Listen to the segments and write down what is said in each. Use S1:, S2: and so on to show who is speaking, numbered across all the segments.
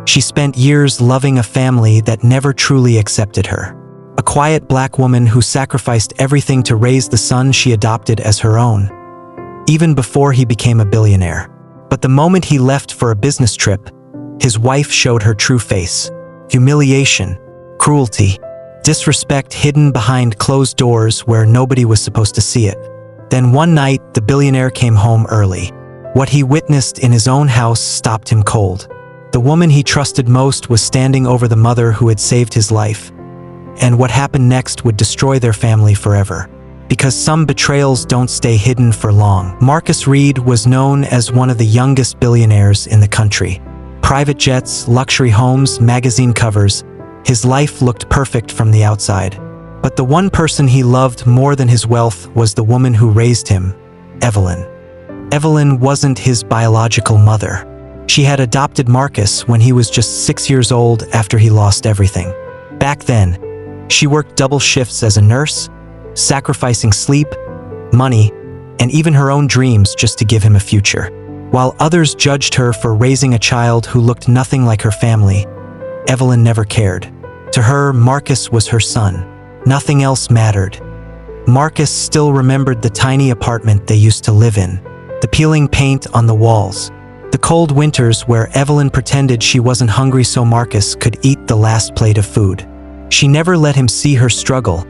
S1: She spent years loving a family that never truly accepted her. A quiet black woman who sacrificed everything to raise the son she adopted as her own, even before he became a billionaire. But the moment he left for a business trip, his wife showed her true face. Humiliation, cruelty, disrespect hidden behind closed doors where nobody was supposed to see it. Then one night, the billionaire came home early. What he witnessed in his own house stopped him cold. The woman he trusted most was standing over the mother who had saved his life. And what happened next would destroy their family forever. Because some betrayals don't stay hidden for long. Marcus Reed was known as one of the youngest billionaires in the country. Private jets, luxury homes, magazine covers. His life looked perfect from the outside. But the one person he loved more than his wealth was the woman who raised him, Evelyn. Evelyn wasn't his biological mother. She had adopted Marcus when he was just 6 years old after he lost everything. Back then, she worked double shifts as a nurse, sacrificing sleep, money, and even her own dreams just to give him a future. While others judged her for raising a child who looked nothing like her family, Evelyn never cared. To her, Marcus was her son. Nothing else mattered. Marcus still remembered the tiny apartment they used to live in, the peeling paint on the walls, the cold winters where Evelyn pretended she wasn't hungry so Marcus could eat the last plate of food. She never let him see her struggle,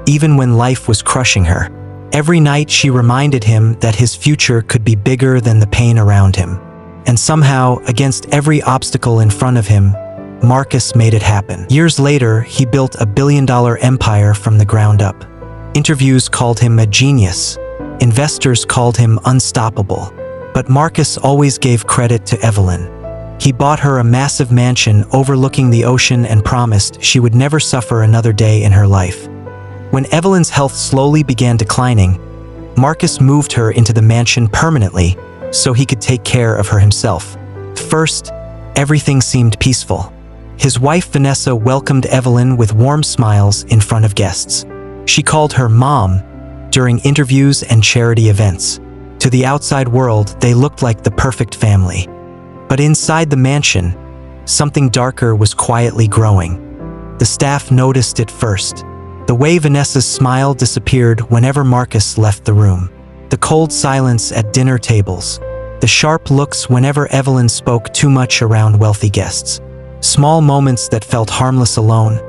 S1: even when life was crushing her. Every night she reminded him that his future could be bigger than the pain around him. And somehow, against every obstacle in front of him, Marcus made it happen. Years later, he built a billion-dollar empire from the ground up. Interviews called him a genius. Investors called him unstoppable. But Marcus always gave credit to Evelyn. He bought her a massive mansion overlooking the ocean and promised she would never suffer another day in her life. When Evelyn's health slowly began declining, Marcus moved her into the mansion permanently so he could take care of her himself. First, everything seemed peaceful. His wife Vanessa welcomed Evelyn with warm smiles in front of guests. She called her mom during interviews and charity events. To the outside world, they looked like the perfect family. But inside the mansion, something darker was quietly growing. The staff noticed it first. The way Vanessa's smile disappeared whenever Marcus left the room. The cold silence at dinner tables. The sharp looks whenever Evelyn spoke too much around wealthy guests. Small moments that felt harmless alone,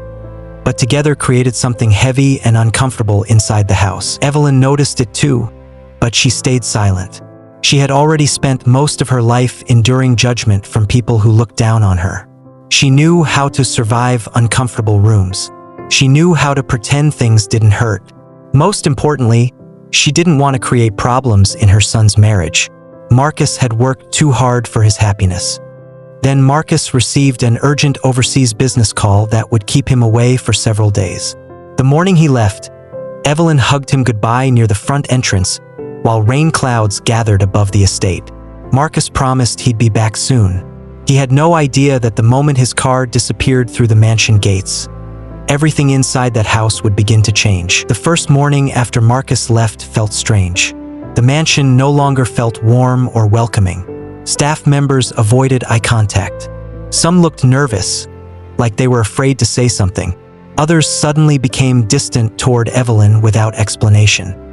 S1: but together created something heavy and uncomfortable inside the house. Evelyn noticed it too, but she stayed silent. She had already spent most of her life enduring judgment from people who looked down on her. She knew how to survive uncomfortable rooms. She knew how to pretend things didn't hurt. Most importantly, she didn't want to create problems in her son's marriage. Marcus had worked too hard for his happiness. Then Marcus received an urgent overseas business call that would keep him away for several days. The morning he left, Evelyn hugged him goodbye near the front entrance while rain clouds gathered above the estate. Marcus promised he'd be back soon. He had no idea that the moment his car disappeared through the mansion gates, everything inside that house would begin to change. The first morning after Marcus left felt strange. The mansion no longer felt warm or welcoming. Staff members avoided eye contact. Some looked nervous, like they were afraid to say something. Others suddenly became distant toward Evelyn without explanation.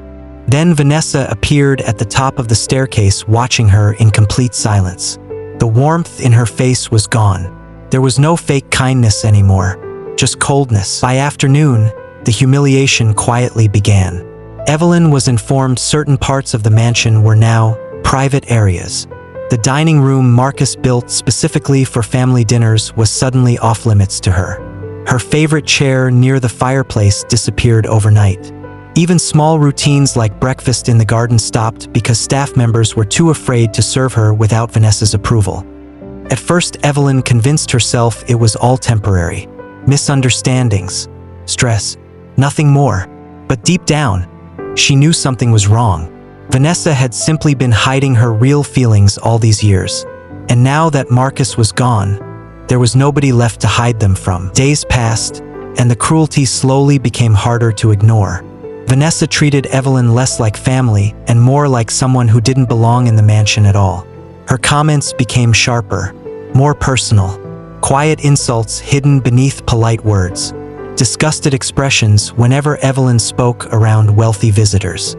S1: Then Vanessa appeared at the top of the staircase, watching her in complete silence. The warmth in her face was gone. There was no fake kindness anymore, just coldness. By afternoon, the humiliation quietly began. Evelyn was informed certain parts of the mansion were now private areas. The dining room Marcus built specifically for family dinners was suddenly off-limits to her. Her favorite chair near the fireplace disappeared overnight. Even small routines like breakfast in the garden stopped because staff members were too afraid to serve her without Vanessa's approval. At first, Evelyn convinced herself it was all temporary. Misunderstandings, stress, nothing more. But deep down, she knew something was wrong. Vanessa had simply been hiding her real feelings all these years. And now that Marcus was gone, there was nobody left to hide them from. Days passed, and the cruelty slowly became harder to ignore. Vanessa treated Evelyn less like family and more like someone who didn't belong in the mansion at all. Her comments became sharper, more personal, quiet insults hidden beneath polite words, disgusted expressions whenever Evelyn spoke around wealthy visitors.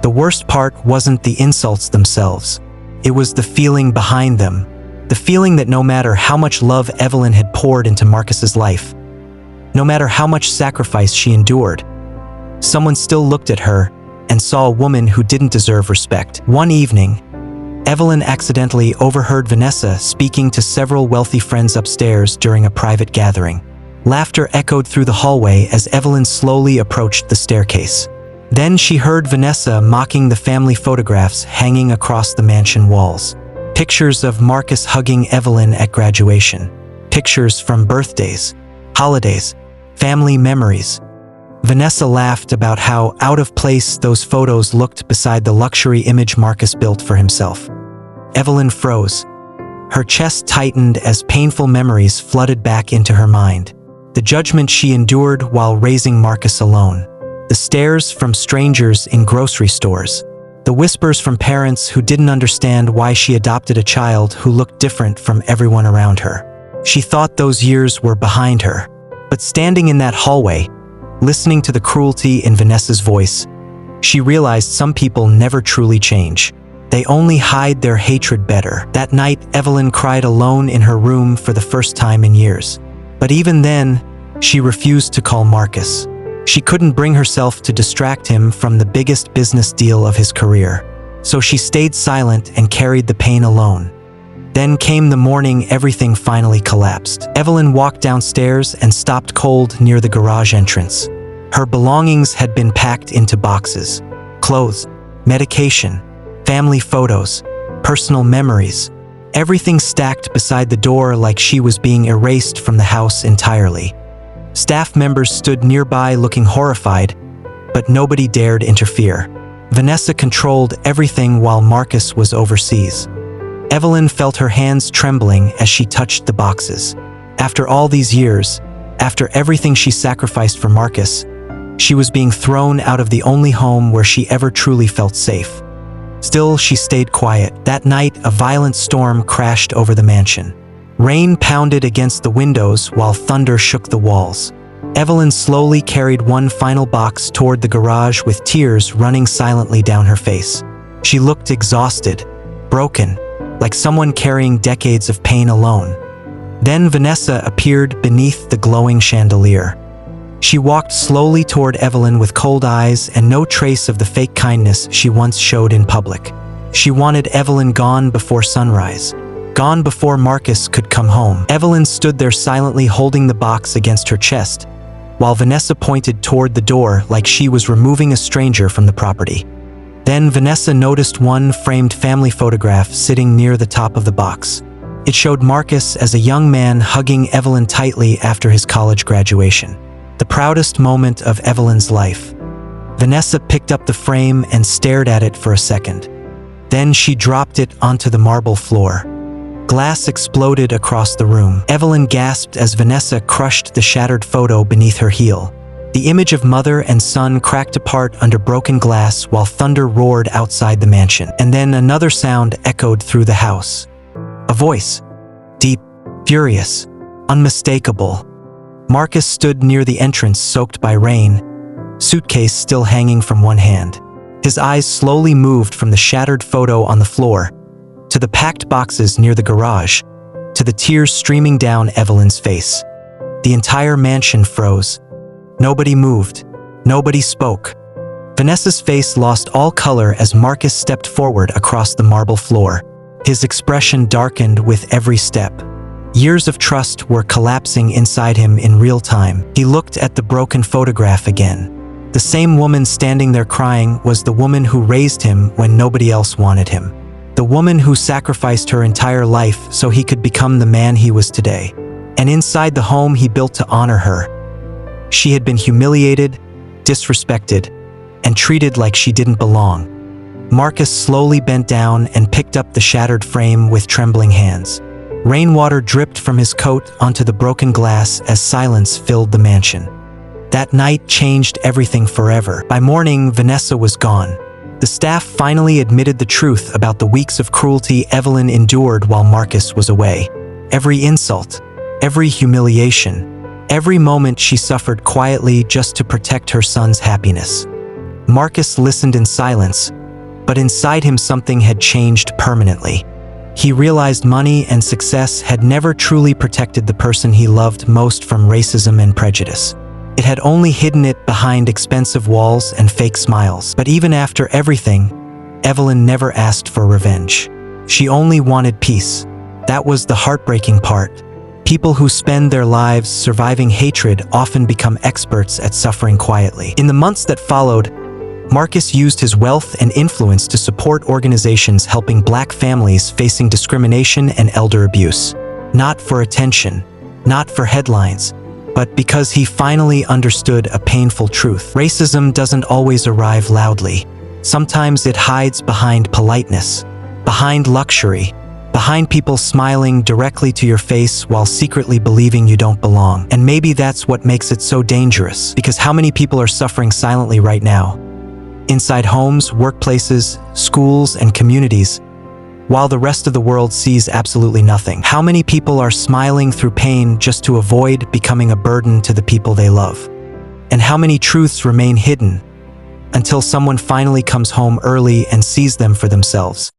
S1: The worst part wasn't the insults themselves. It was the feeling behind them, the feeling that no matter how much love Evelyn had poured into Marcus's life, no matter how much sacrifice she endured, someone still looked at her and saw a woman who didn't deserve respect. One evening, Evelyn accidentally overheard Vanessa speaking to several wealthy friends upstairs during a private gathering. Laughter echoed through the hallway as Evelyn slowly approached the staircase. Then she heard Vanessa mocking the family photographs hanging across the mansion walls. Pictures of Marcus hugging Evelyn at graduation. Pictures from birthdays, holidays, family memories. Vanessa laughed about how out of place those photos looked beside the luxury image Marcus built for himself. Evelyn froze. Her chest tightened as painful memories flooded back into her mind. The judgment she endured while raising Marcus alone. The stares from strangers in grocery stores. The whispers from parents who didn't understand why she adopted a child who looked different from everyone around her. She thought those years were behind her. But standing in that hallway, listening to the cruelty in Vanessa's voice, she realized some people never truly change. They only hide their hatred better. That night, Evelyn cried alone in her room for the first time in years. But even then, she refused to call Marcus. She couldn't bring herself to distract him from the biggest business deal of his career. So she stayed silent and carried the pain alone. Then came the morning everything finally collapsed. Evelyn walked downstairs and stopped cold near the garage entrance. Her belongings had been packed into boxes. Clothes, medication, family photos, personal memories. Everything stacked beside the door like she was being erased from the house entirely. Staff members stood nearby looking horrified, but nobody dared interfere. Vanessa controlled everything while Marcus was overseas. Evelyn felt her hands trembling as she touched the boxes. After all these years, after everything she sacrificed for Marcus, she was being thrown out of the only home where she ever truly felt safe. Still, she stayed quiet. That night, a violent storm crashed over the mansion. Rain pounded against the windows while thunder shook the walls. Evelyn slowly carried one final box toward the garage with tears running silently down her face. She looked exhausted, broken, like someone carrying decades of pain alone. Then Vanessa appeared beneath the glowing chandelier. She walked slowly toward Evelyn with cold eyes and no trace of the fake kindness she once showed in public. She wanted Evelyn gone before sunrise, gone before Marcus could come home. Evelyn stood there silently holding the box against her chest, while Vanessa pointed toward the door like she was removing a stranger from the property. Then Vanessa noticed one framed family photograph sitting near the top of the box. It showed Marcus as a young man hugging Evelyn tightly after his college graduation. The proudest moment of Evelyn's life. Vanessa picked up the frame and stared at it for a second. Then she dropped it onto the marble floor. Glass exploded across the room. Evelyn gasped as Vanessa crushed the shattered photo beneath her heel. The image of mother and son cracked apart under broken glass while thunder roared outside the mansion. And then another sound echoed through the house. A voice. Deep, furious, unmistakable. Marcus stood near the entrance soaked by rain, suitcase still hanging from one hand. His eyes slowly moved from the shattered photo on the floor, to the packed boxes near the garage, to the tears streaming down Evelyn's face. The entire mansion froze. Nobody moved. Nobody spoke. Vanessa's face lost all color as Marcus stepped forward across the marble floor. His expression darkened with every step. Years of trust were collapsing inside him in real time. He looked at the broken photograph again. The same woman standing there crying was the woman who raised him when nobody else wanted him. The woman who sacrificed her entire life so he could become the man he was today. And inside the home he built to honor her, she had been humiliated, disrespected, and treated like she didn't belong. Marcus slowly bent down and picked up the shattered frame with trembling hands. Rainwater dripped from his coat onto the broken glass as silence filled the mansion. That night changed everything forever. By morning, Vanessa was gone. The staff finally admitted the truth about the weeks of cruelty Evelyn endured while Marcus was away. Every insult, every humiliation, every moment she suffered quietly just to protect her son's happiness. Marcus listened in silence, but inside him something had changed permanently. He realized money and success had never truly protected the person he loved most from racism and prejudice. It had only hidden it behind expensive walls and fake smiles. But even after everything, Evelyn never asked for revenge. She only wanted peace. That was the heartbreaking part. People who spend their lives surviving hatred often become experts at suffering quietly. In the months that followed, Marcus used his wealth and influence to support organizations helping Black families facing discrimination and elder abuse. Not for attention, not for headlines, but because he finally understood a painful truth. Racism doesn't always arrive loudly. Sometimes it hides behind politeness, behind luxury, behind people smiling directly to your face while secretly believing you don't belong. And maybe that's what makes it so dangerous, because how many people are suffering silently right now? Inside homes, workplaces, schools, and communities, while the rest of the world sees absolutely nothing. How many people are smiling through pain just to avoid becoming a burden to the people they love? And how many truths remain hidden until someone finally comes home early and sees them for themselves?